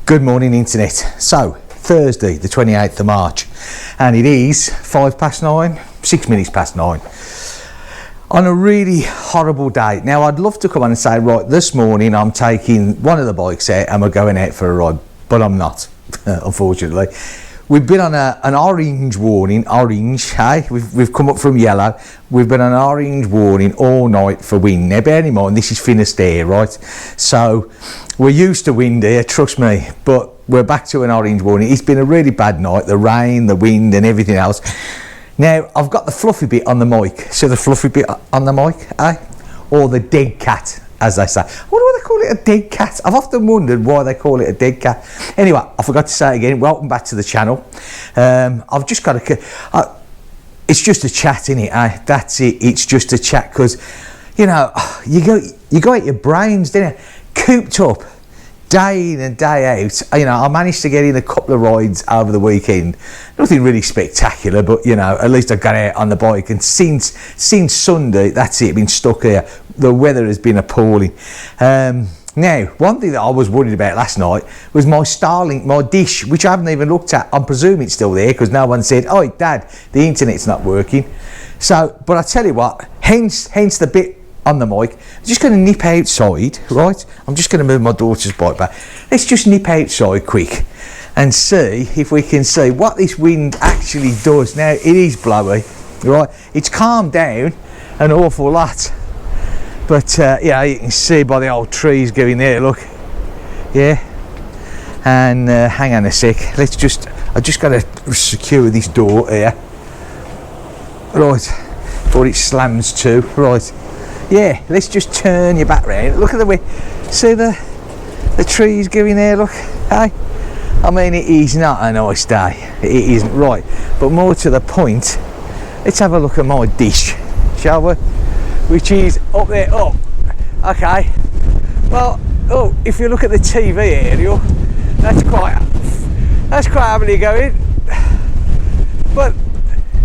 Good morning, internet. So, Thursday, the 28th of March, and it is 9:05, 6 minutes past 9. On a really horrible day. Now, I'd love to come on and say, right, this morning I'm taking one of the bikes out and we're going out for a ride, but I'm not, unfortunately. We've been on an orange warning, hey? We've come up from yellow. We've been on an orange warning all night for wind. Now, bear in mind, this is finistere, right? So, we're used to wind here, trust me, but we're back to an orange warning. It's been a really bad night, the rain, the wind and everything else. Now, I've got the fluffy bit on the mic. So the fluffy bit on the mic, eh? Or the dead cat, as they say. I wonder why they call it a dead cat. I've often wondered why they call it a dead cat. Anyway, I forgot to say it again. Welcome back to the channel. I've just got to... it's just a chat, innit, eh? That's it. It's just a chat because, you know, you go at your brains, don't you? Cooped up. Day in and day out. You know, I managed to get in a couple of rides over the weekend. Nothing really spectacular, but you know, at least I got out on the bike. And since Sunday, that's it, been stuck here. The weather has been appalling. Now, one thing that I was worried about last night was my Starlink, my dish, which I haven't even looked at. I'm presuming it's still there because no one said, "Oh, Dad, the internet's not working." So, but I tell you what, hence the bit on the mic. I'm just going to nip outside, right? I'm just going to move my daughter's bike back. Let's just nip outside quick and see if we can see what this wind actually does. Now, it is blowy, right? It's calmed down an awful lot. But, yeah, you can see by the old trees going there, look. Yeah. And hang on a sec. I just got to secure this door here. Right. Before it slams to. Right. Yeah, let's just turn your back round. Look at the way, see the trees going there, look, hey? I mean, it is not a nice day, it isn't, right, but more to the point, let's have a look at my dish, shall we? Which is up there, oh, okay, well, oh, if you look at the TV aerial, that's quite heavily going, but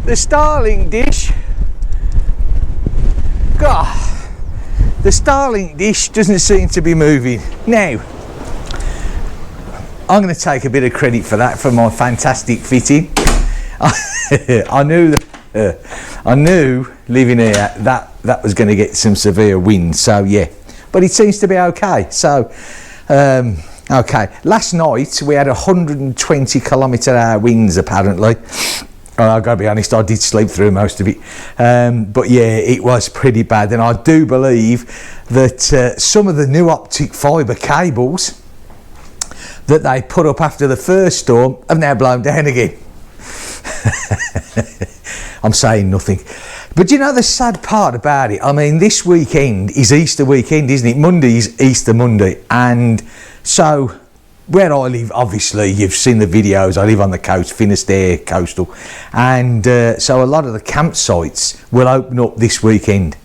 the Starlink dish, God, the Starlink dish doesn't seem to be moving. Now, I'm going to take a bit of credit for that, for my fantastic fitting. I knew living here that was going to get some severe wind, so yeah. But it seems to be okay. So, okay. Last night we had 120 km/h winds apparently. I've got to be honest, I did sleep through most of it. But yeah, it was pretty bad. And I do believe that some of the new optic fibre cables that they put up after the first storm have now blown down again. I'm saying nothing. But you know the sad part about it? I mean, this weekend is Easter weekend, isn't it? Monday is Easter Monday. And so... where I live, obviously, you've seen the videos. I live on the coast, Finistere coastal, and so a lot of the campsites will open up this weekend.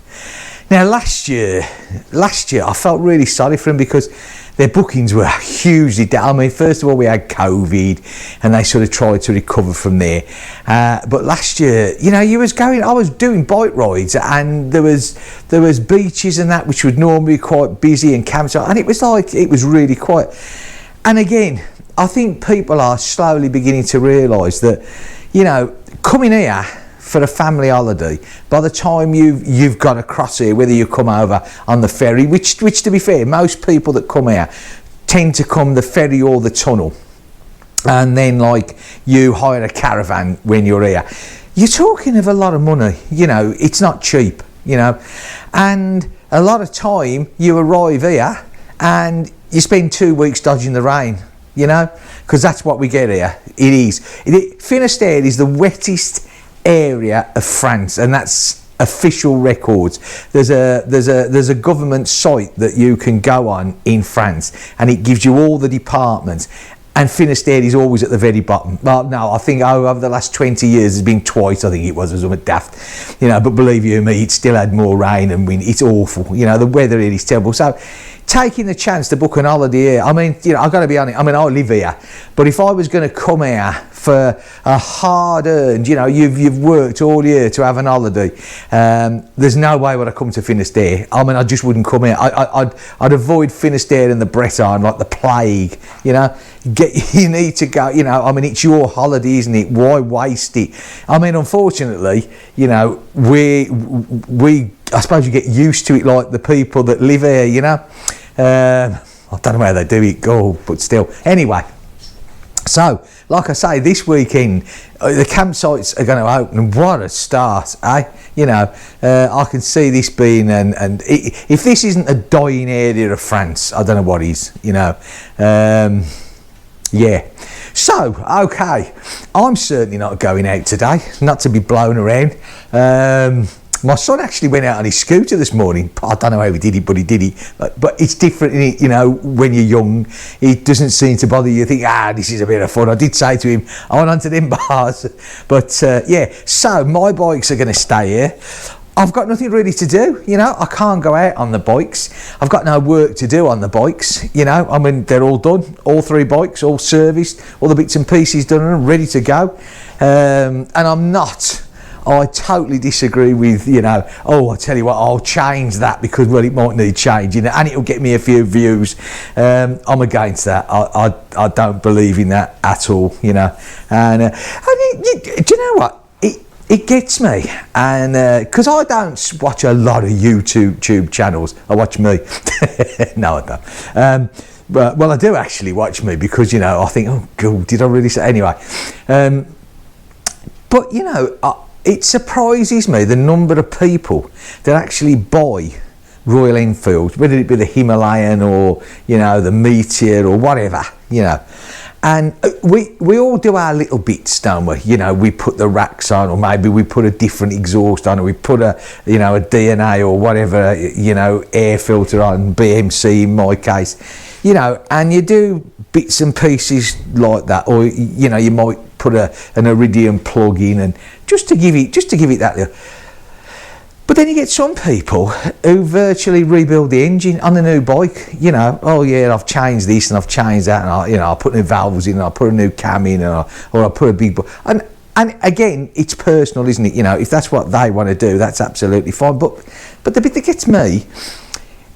Now, last year, I felt really sorry for them because their bookings were hugely down. I mean, first of all, we had COVID, and they sort of tried to recover from there. But last year, you know, I was doing bike rides, and there was beaches and that which would normally be quite busy and campsites, and it was really quiet. And again, I think people are slowly beginning to realise that, you know, coming here for a family holiday, by the time you've got across here, whether you come over on the ferry, which to be fair, most people that come here tend to come the ferry or the tunnel, and then like you hire a caravan when you're here, you're talking of a lot of money, you know, it's not cheap, you know, and a lot of time you arrive here and you spend 2 weeks dodging the rain, you know, because that's what we get here. It is. Finistere is the wettest area of France, and that's official records. There's a government site that you can go on in France, and it gives you all the departments. And Finistere is always at the very bottom. Well, no, I think over the last 20 years, there's been twice, I think it was something daft. You know, but believe you me, it still had more rain and wind. It's awful. You know, the weather here is terrible. So, taking the chance to book an holiday here. I mean, you know, I've got to be honest, I mean, I live here, but if I was going to come here for a hard-earned, you know, you've worked all year to have an holiday, there's no way would I come to Finistere. I mean, I just wouldn't come here. I'd avoid Finistere and the Breton like the plague, you know. You need to go, you know, I mean, it's your holiday, isn't it? Why waste it? I mean, unfortunately, you know, I suppose you get used to it like the people that live here, you know. I don't know how they do it, but still. Anyway, so, like I say, this weekend, the campsites are going to open. What a start, eh? You know, I can see this being, if this isn't a dying area of France, I don't know what is, you know. Yeah. So, okay, I'm certainly not going out today, not to be blown around. My son actually went out on his scooter this morning. I don't know how he did it, but he did it. But it's different, isn't it? You know, when you're young, it doesn't seem to bother you. You think, this is a bit of fun. I did say to him, I went onto them bars. But yeah, so my bikes are going to stay here. I've got nothing really to do, you know. I can't go out on the bikes. I've got no work to do on the bikes, you know. I mean, they're all done, all 3 bikes, all serviced, all the bits and pieces done and ready to go. And I totally disagree with, you know, I tell you what, I'll change that because, well, it might need changing and it'll get me a few views. I'm against that. I don't believe in that at all, you know. And do you know what? It gets me, and because I don't watch a lot of YouTube channels. I watch me. No, I don't. But, well, I do actually watch me because, you know, I think, oh, God, did I really say? Anyway. But, you know, it surprises me the number of people that actually buy Royal Enfields, whether it be the Himalayan or, you know, the Meteor or whatever, you know. And we all do our little bits, don't we? You know, we put the racks on, or maybe we put a different exhaust on, or we put a DNA or whatever, you know, air filter on, BMC in my case, you know, and you do bits and pieces like that, or, you know, you might put an Iridium plug in, and just to give it that little. But then you get some people who virtually rebuild the engine on the new bike, you know. Oh yeah, I've changed this and I've changed that, and I put new valves in, and I put a new cam in, or I put a big, and again, it's personal, isn't it? You know, if that's what they want to do, that's absolutely fine. But the bit that gets me,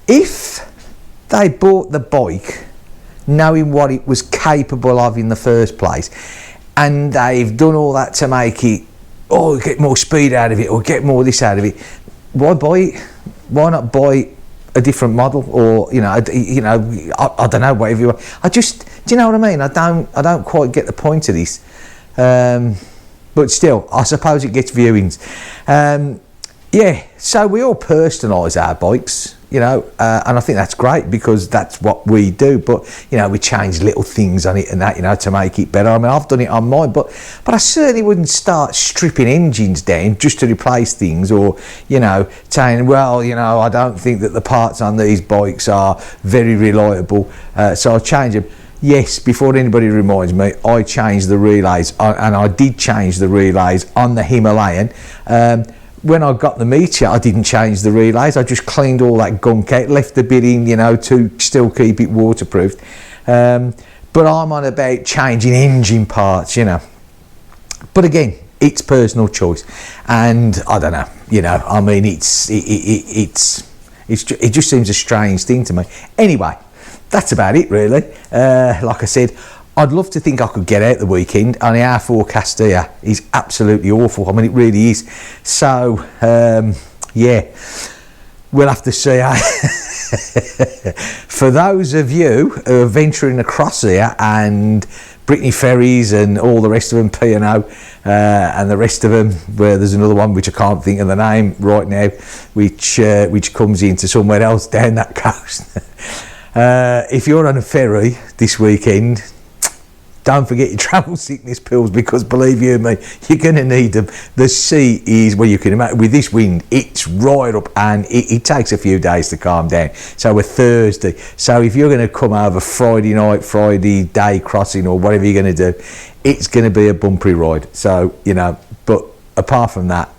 if they bought the bike knowing what it was capable of in the first place, and they've done all that to make it, get more speed out of it, or get more this out of it, why buy it? Why not buy a different model, or I don't know, whatever you want. Do you know what I mean? I don't quite get the point of this, but still, I suppose it gets viewings. Yeah, so we all personalise our bikes, and I think that's great because that's what we do. But we change little things on it and that, to make it better. I mean, I've done it on mine, but I certainly wouldn't start stripping engines down just to replace things, or saying, well, I don't think that the parts on these bikes are very reliable, so I'll change them. Yes, before anybody reminds me, I changed the relays, and I did change the relays on the Himalayan. When I got the Meteor, I didn't change the relays. I just cleaned all that gunk out, left the bit in, to still keep it waterproof. But I'm on about changing engine parts, But again, it's personal choice, and I don't know, I mean, it just seems a strange thing to me. Anyway, that's about it, really. Like I said, I'd love to think I could get out the weekend, and our forecast here is absolutely awful. I mean, it really is. So, yeah, we'll have to see. For those of you who are venturing across here, and Brittany Ferries and all the rest of them, P&O, and the rest of them, where there's another one which I can't think of the name right now, which comes into somewhere else down that coast. If you're on a ferry this weekend, don't forget your travel sickness pills, because believe you me, you're going to need them. The sea is, well, you can imagine, with this wind, it's right up, and it takes a few days to calm down. So we're Thursday. So if you're going to come over Friday night, Friday day crossing, or whatever you're going to do, it's going to be a bumpy ride. So, but apart from that,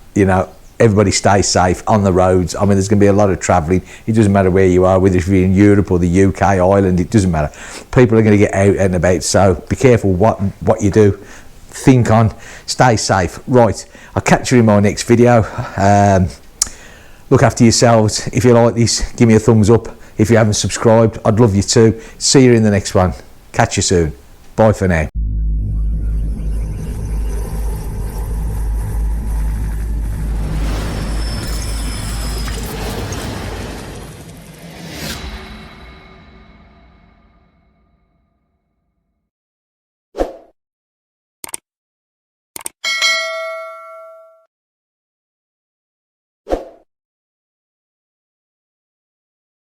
everybody stay safe on the roads. I mean, there's going to be a lot of travelling. It doesn't matter where you are, whether if you're in Europe or the UK, Ireland, it doesn't matter. People are going to get out and about, so be careful what you do. Think on, stay safe. Right, I'll catch you in my next video. Look after yourselves. If you like this, give me a thumbs up. If you haven't subscribed, I'd love you to. See you in the next one. Catch you soon. Bye for now.